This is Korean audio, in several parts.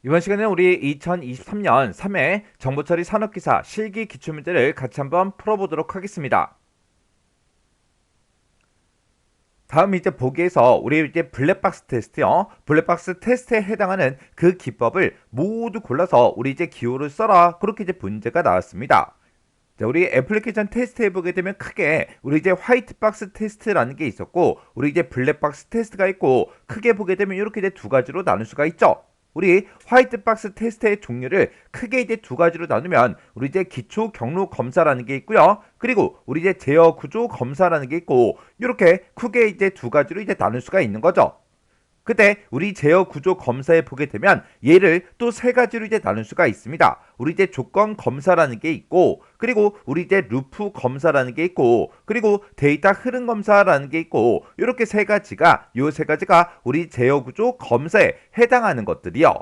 이번 시간에는 우리 2023년 3회 정보처리 산업기사 실기 기출문제를 같이 한번 풀어보도록 하겠습니다. 다음 이제 보기에서 우리 이제 블랙박스 테스트요. 블랙박스 테스트에 해당하는 그 기법을 모두 골라서 우리 이제 기호를 써라. 그렇게 이제 문제가 나왔습니다. 자, 우리 애플리케이션 테스트 해보게 되면 크게 우리 이제 화이트박스 테스트라는 게 있었고 우리 이제 블랙박스 테스트가 있고 크게 보게 되면 이렇게 이제 두 가지로 나눌 수가 있죠. 우리 화이트박스 테스트의 종류를 크게 이제 두 가지로 나누면 우리 이제 기초 경로 검사라는 게 있고요. 그리고 우리 이제 제어 구조 검사라는 게 있고 이렇게 크게 이제 두 가지로 이제 나눌 수가 있는 거죠. 그때 우리 제어 구조 검사에 보게 되면 얘를 또 세 가지로 이제 나눌 수가 있습니다. 우리 이제 조건 검사라는 게 있고, 그리고 우리 이제 루프 검사라는 게 있고, 그리고 데이터 흐름 검사라는 게 있고, 이렇게 세 가지가 요 세 가지가 우리 제어 구조 검사에 해당하는 것들이요.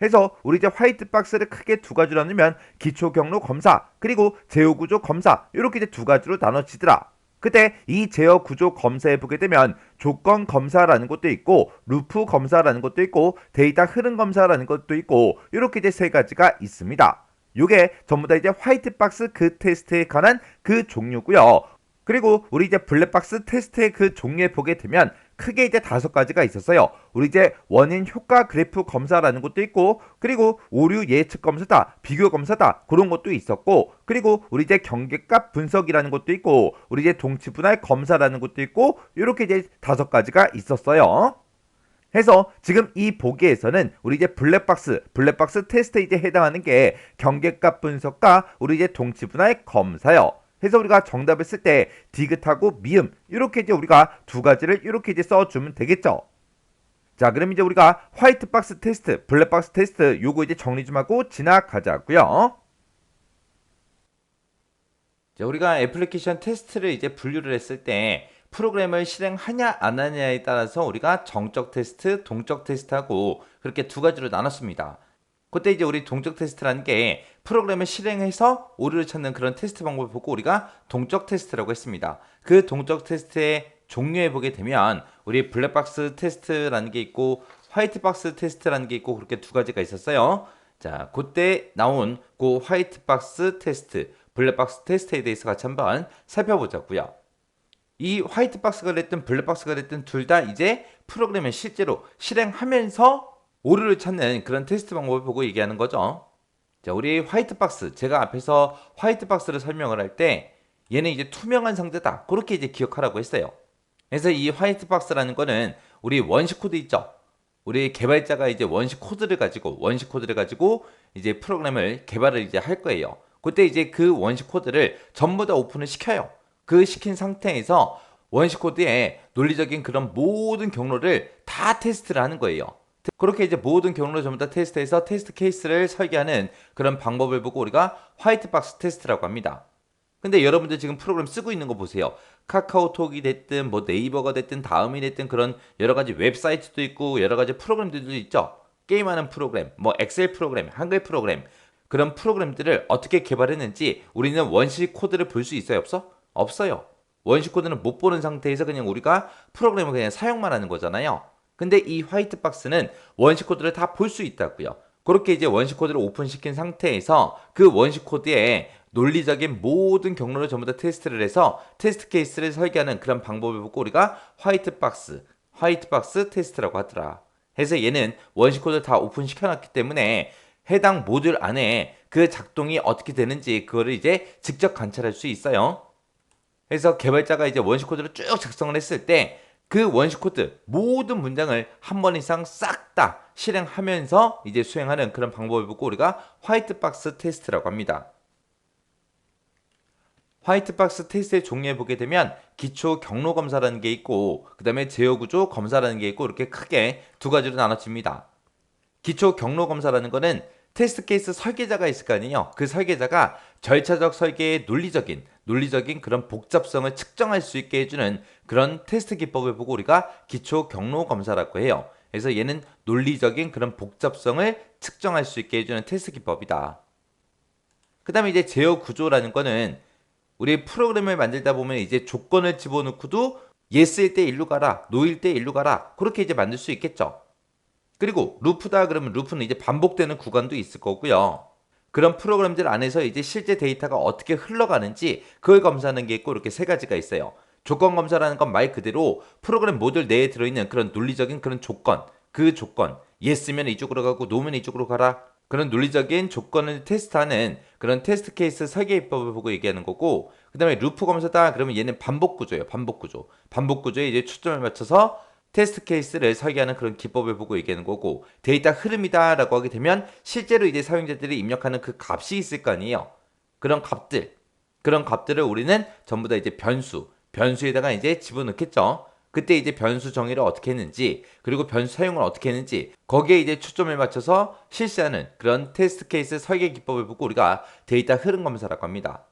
해서 우리 이제 화이트 박스를 크게 두 가지로 나누면 기초 경로 검사 그리고 제어 구조 검사 이렇게 이제 두 가지로 나눠지더라. 그때 이 제어 구조 검사에 보게 되면 조건 검사라는 것도 있고 루프 검사라는 것도 있고 데이터 흐름 검사라는 것도 있고 이렇게 이제 세 가지가 있습니다. 요게 전부 다 이제 화이트 박스 그 테스트에 관한 그 종류고요. 그리고 우리 이제 블랙박스 테스트의 그 종류에 보게 되면 크게 이제 다섯 가지가 있었어요. 우리 이제 원인 효과 그래프 검사라는 것도 있고, 그리고 오류 예측 검사다, 비교 검사다 그런 것도 있었고, 그리고 우리 이제 경계값 분석이라는 것도 있고, 우리 이제 동치 분할 검사라는 것도 있고, 이렇게 이제 다섯 가지가 있었어요. 해서 지금 이 보기에서는 우리 이제 블랙박스 테스트에 이제 해당하는 게 경계값 분석과 우리 이제 동치 분할 검사요. 해서 우리가 정답을 쓸 때 디귿하고 미음 이렇게 이제 우리가 두 가지를 이렇게 이제 써주면 되겠죠. 자, 그럼 이제 우리가 화이트 박스 테스트, 블랙박스 테스트 요거 이제 정리 좀 하고 지나가자고요. 자, 우리가 애플리케이션 테스트를 이제 분류를 했을 때 프로그램을 실행하냐 안 하냐에 따라서 우리가 정적 테스트, 동적 테스트하고 그렇게 두 가지로 나눴습니다. 그때 이제 우리 동적 테스트라는 게 프로그램을 실행해서 오류를 찾는 그런 테스트 방법을 보고 우리가 동적 테스트라고 했습니다. 그 동적 테스트의 종류에 보게 되면 우리 블랙박스 테스트라는 게 있고 화이트박스 테스트라는 게 있고 그렇게 두 가지가 있었어요. 자, 그때 나온 그 화이트박스 테스트, 블랙박스 테스트에 대해서 같이 한번 살펴보자고요. 이 화이트박스가 됐든 블랙박스가 됐든 둘 다 이제 프로그램을 실제로 실행하면서 오류를 찾는 그런 테스트 방법을 보고 얘기하는 거죠. 자, 우리 화이트박스, 제가 앞에서 화이트박스를 설명을 할 때 얘는 이제 투명한 상태다. 그렇게 이제 기억하라고 했어요. 그래서 이 화이트박스라는 거는 우리 원시 코드 있죠. 우리 개발자가 이제 원시 코드를 가지고 이제 프로그램을 개발을 이제 할 거예요. 그때 이제 그 원시 코드를 전부 다 오픈을 시켜요. 그 시킨 상태에서 원시 코드의 논리적인 그런 모든 경로를 다 테스트를 하는 거예요. 그렇게 이제 모든 경로를 전부 다 테스트해서 테스트 케이스를 설계하는 그런 방법을 보고 우리가 화이트박스 테스트라고 합니다. 근데 여러분들 지금 프로그램 쓰고 있는 거 보세요. 카카오톡이 됐든 뭐 네이버가 됐든 다음이 됐든 그런 여러 가지 웹사이트도 있고 여러 가지 프로그램들도 있죠. 게임하는 프로그램, 뭐 엑셀 프로그램, 한글 프로그램 그런 프로그램들을 어떻게 개발했는지 우리는 원시 코드를 볼 수 있어요, 없어? 없어요. 원시 코드는 못 보는 상태에서 그냥 우리가 프로그램을 그냥 사용만 하는 거잖아요. 근데 이 화이트박스는 원시 코드를 다 볼 수 있다고요. 그렇게 이제 원시 코드를 오픈시킨 상태에서 그 원시 코드에 논리적인 모든 경로를 전부 다 테스트를 해서 테스트 케이스를 설계하는 그런 방법을 보고 우리가 화이트박스 테스트라고 하더라. 그래서 얘는 원시 코드를 다 오픈시켜놨기 때문에 해당 모듈 안에 그 작동이 어떻게 되는지 그거를 이제 직접 관찰할 수 있어요. 그래서 개발자가 이제 원시 코드를 쭉 작성을 했을 때 그 원시 코드 모든 문장을 한 번 이상 싹 다 실행하면서 이제 수행하는 그런 방법을 보고 우리가 화이트박스 테스트라고 합니다. 화이트박스 테스트의 종류에 보게 되면 기초 경로 검사라는 게 있고 그 다음에 제어 구조 검사라는 게 있고 이렇게 크게 두 가지로 나눠집니다. 기초 경로 검사라는 거는 테스트 케이스 설계자가 있을 거 아니에요. 그 설계자가 절차적 설계의 논리적인 그런 복잡성을 측정할 수 있게 해주는 그런 테스트 기법을 보고 우리가 기초 경로 검사라고 해요. 그래서 얘는 논리적인 그런 복잡성을 측정할 수 있게 해주는 테스트 기법이다. 그 다음에 이제 제어 구조라는 거는 우리 프로그램을 만들다 보면 이제 조건을 집어넣고도 yes일 때 일로 가라, no일 때 일로 가라 그렇게 이제 만들 수 있겠죠. 그리고 루프다 그러면 루프는 이제 반복되는 구간도 있을 거고요. 그런 프로그램들 안에서 이제 실제 데이터가 어떻게 흘러가는지 그걸 검사하는 게 있고 이렇게 세 가지가 있어요. 조건 검사라는 건 말 그대로 프로그램 모듈 내에 들어있는 그런 논리적인 그런 조건, 그 조건, yes면 이쪽으로 가고 no면 이쪽으로 가라. 그런 논리적인 조건을 테스트하는 그런 테스트 케이스 설계 기법을 보고 얘기하는 거고, 그 다음에 루프 검사다 그러면 얘는 반복 구조예요. 반복 구조. 반복 구조에 이제 초점을 맞춰서 테스트 케이스를 설계하는 그런 기법을 보고 얘기하는 거고, 데이터 흐름이다 라고 하게 되면 실제로 이제 사용자들이 입력하는 그 값이 있을 거 아니에요. 그런 값들을 우리는 전부 다 이제 변수에다가 이제 집어넣겠죠. 그때 이제 변수 정의를 어떻게 했는지, 그리고 변수 사용을 어떻게 했는지, 거기에 이제 초점을 맞춰서 실시하는 그런 테스트 케이스 설계 기법을 보고 우리가 데이터 흐름 검사라고 합니다.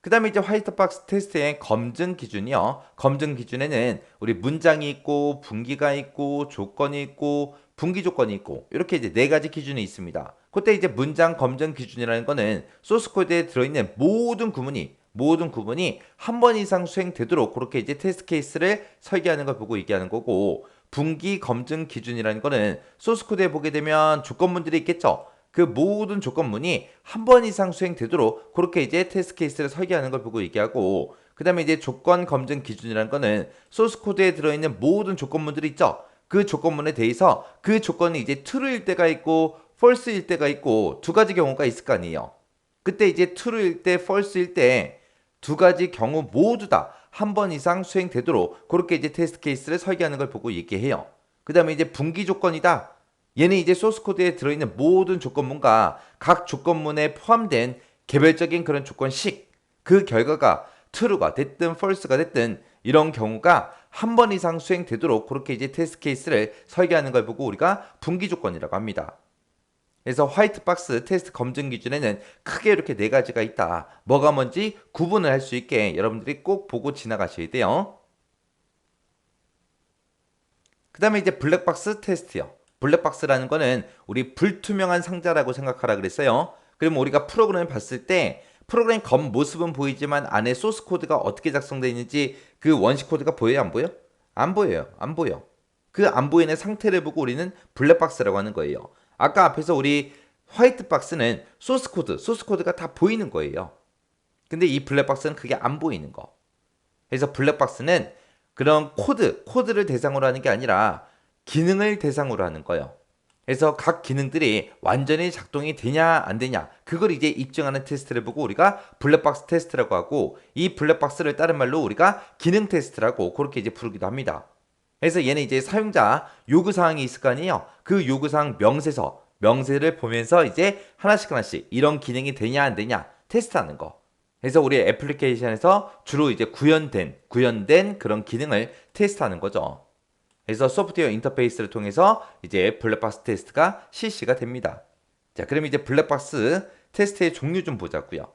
그 다음에 이제 화이트박스 테스트의 검증 기준이요. 검증 기준에는 우리 문장이 있고, 분기가 있고, 조건이 있고, 분기 조건이 있고, 이렇게 이제 네 가지 기준이 있습니다. 그때 이제 문장 검증 기준이라는 거는 소스 코드에 들어있는 모든 구문이 한 번 이상 수행되도록 그렇게 이제 테스트 케이스를 설계하는 걸 보고 얘기하는 거고, 분기 검증 기준이라는 거는 소스 코드에 보게 되면 조건문들이 있겠죠. 그 모든 조건문이 한 번 이상 수행되도록 그렇게 이제 테스트 케이스를 설계하는 걸 보고 얘기하고, 그 다음에 이제 조건 검증 기준이라는 거는 소스 코드에 들어있는 모든 조건문들이 있죠. 그 조건문에 대해서 그 조건이 이제 true일 때가 있고 false일 때가 있고 두 가지 경우가 있을 거 아니에요. 그때 이제 true일 때 false일 때 두 가지 경우 모두 다 한 번 이상 수행되도록 그렇게 이제 테스트 케이스를 설계하는 걸 보고 얘기해요. 그 다음에 이제 분기 조건이다. 얘는 이제 소스 코드에 들어있는 모든 조건문과 각 조건문에 포함된 개별적인 그런 조건식, 그 결과가 true가 됐든 false가 됐든 이런 경우가 한 번 이상 수행되도록 그렇게 이제 테스트 케이스를 설계하는 걸 보고 우리가 분기 조건이라고 합니다. 그래서 화이트박스 테스트 검증 기준에는 크게 이렇게 네 가지가 있다. 뭐가 뭔지 구분을 할 수 있게 여러분들이 꼭 보고 지나가셔야 돼요. 그 다음에 이제 블랙박스 테스트요. 블랙박스라는 거는 우리 불투명한 상자라고 생각하라 그랬어요. 그러면 우리가 프로그램을 봤을 때 프로그램 겉모습은 보이지만 안에 소스 코드가 어떻게 작성되어 있는지 그 원시 코드가 보여요, 안 보여? 안 보여요. 안 보여. 그 안 보이는 상태를 보고 우리는 블랙박스라고 하는 거예요. 아까 앞에서 우리 화이트박스는 소스 코드가 다 보이는 거예요. 근데 이 블랙박스는 그게 안 보이는 거. 그래서 블랙박스는 그런 코드를 대상으로 하는 게 아니라 기능을 대상으로 하는 거예요. 그래서 각 기능들이 완전히 작동이 되냐 안 되냐 그걸 이제 입증하는 테스트를 보고 우리가 블랙박스 테스트라고 하고, 이 블랙박스를 다른 말로 우리가 기능 테스트라고 그렇게 이제 부르기도 합니다. 그래서 얘는 이제 사용자 요구사항이 있을 거 아니에요. 그 요구사항 명세를 보면서 이제 하나씩 이런 기능이 되냐 안 되냐 테스트하는 거. 그래서 우리 애플리케이션에서 주로 이제 구현된 그런 기능을 테스트하는 거죠. 그래서 소프트웨어 인터페이스를 통해서 이제 블랙박스 테스트가 실시가 됩니다. 자, 그럼 이제 블랙박스 테스트의 종류 좀 보자고요.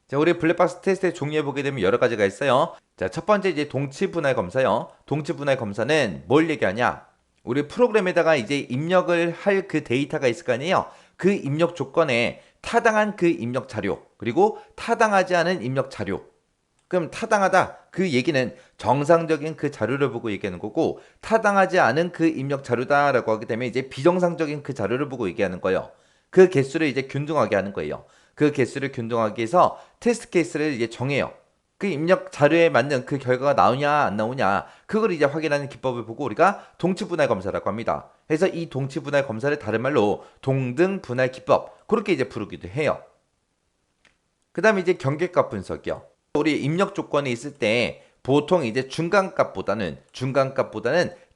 자, 우리 블랙박스 테스트의 종류에 보게 되면 여러 가지가 있어요. 자, 첫 번째 이제 동치 분할 검사요. 동치 분할 검사는 뭘 얘기하냐? 우리 프로그램에다가 이제 입력을 할 그 데이터가 있을 거 아니에요. 그 입력 조건에 타당한 그 입력 자료, 그리고 타당하지 않은 입력 자료. 그럼 타당하다 그 얘기는 정상적인 그 자료를 보고 얘기하는 거고, 타당하지 않은 그 입력 자료다라고 하게 되면 이제 비정상적인 그 자료를 보고 얘기하는 거예요. 그 개수를 이제 균등하게 하는 거예요. 그 개수를 균등하게 해서 테스트 케이스를 이제 정해요. 그 입력 자료에 맞는 그 결과가 나오냐 안 나오냐 그걸 이제 확인하는 기법을 보고 우리가 동치 분할 검사라고 합니다. 그래서 이 동치 분할 검사를 다른 말로 동등 분할 기법 그렇게 이제 부르기도 해요. 그 다음에 이제 경계값 분석이요. 우리 입력 조건이 있을 때 보통 이제 중간값보다는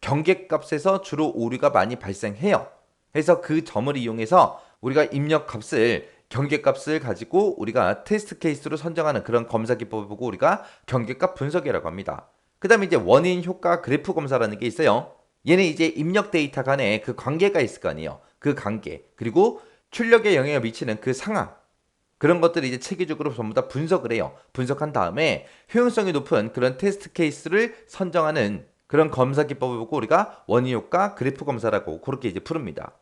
경계값에서 주로 오류가 많이 발생해요. 그래서 그 점을 이용해서 우리가 입력값을 경계값을 가지고 우리가 테스트 케이스로 선정하는 그런 검사 기법을 보고 우리가 경계값 분석이라고 합니다. 그 다음에 이제 원인 효과 그래프 검사라는 게 있어요. 얘는 이제 입력 데이터 간에 그 관계가 있을 거 아니에요. 그 관계, 그리고 출력에 영향을 미치는 그 상황, 그런 것들을 이제 체계적으로 전부 다 분석을 해요. 분석한 다음에 효용성이 높은 그런 테스트 케이스를 선정하는 그런 검사 기법을 보고 우리가 원인 효과 그래프 검사라고 그렇게 이제 부릅니다.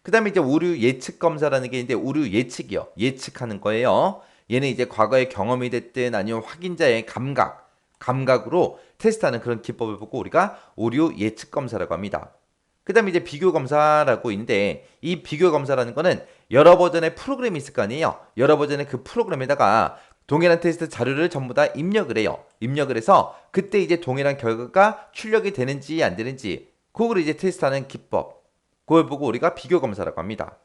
그 다음에 이제 오류 예측 검사라는 게 있는데, 오류 예측이요. 예측하는 거예요. 얘는 이제 과거의 경험이 됐든 아니면 확인자의 감각으로 테스트하는 그런 기법을 보고 우리가 오류 예측 검사라고 합니다. 그 다음에 이제 비교 검사라고 있는데 이 비교 검사라는 거는 여러 버전의 프로그램이 있을 거 아니에요. 여러 버전의 그 프로그램에다가 동일한 테스트 자료를 전부 다 입력을 해요. 입력을 해서 그때 이제 동일한 결과가 출력이 되는지 안 되는지 그걸 이제 테스트하는 기법. 그걸 보고 우리가 비교 검사라고 합니다.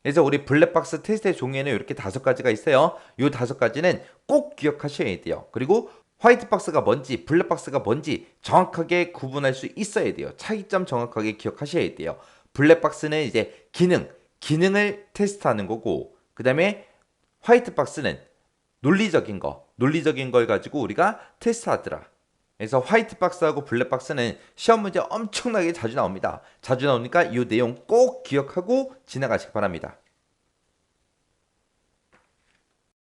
그래서 우리 블랙박스 테스트의 종류에는 이렇게 5가지가 있어요. 이 5가지는 꼭 기억하셔야 돼요. 그리고 화이트박스가 뭔지 블랙박스가 뭔지 정확하게 구분할 수 있어야 돼요. 차이점 정확하게 기억하셔야 돼요. 블랙박스는 이제 기능을 테스트하는 거고 그 다음에 화이트박스는 논리적인 걸 가지고 우리가 테스트하더라. 그래서 화이트박스하고 블랙박스는 시험 문제 엄청나게 자주 나옵니다. 자주 나오니까 이 내용 꼭 기억하고 지나가시기 바랍니다.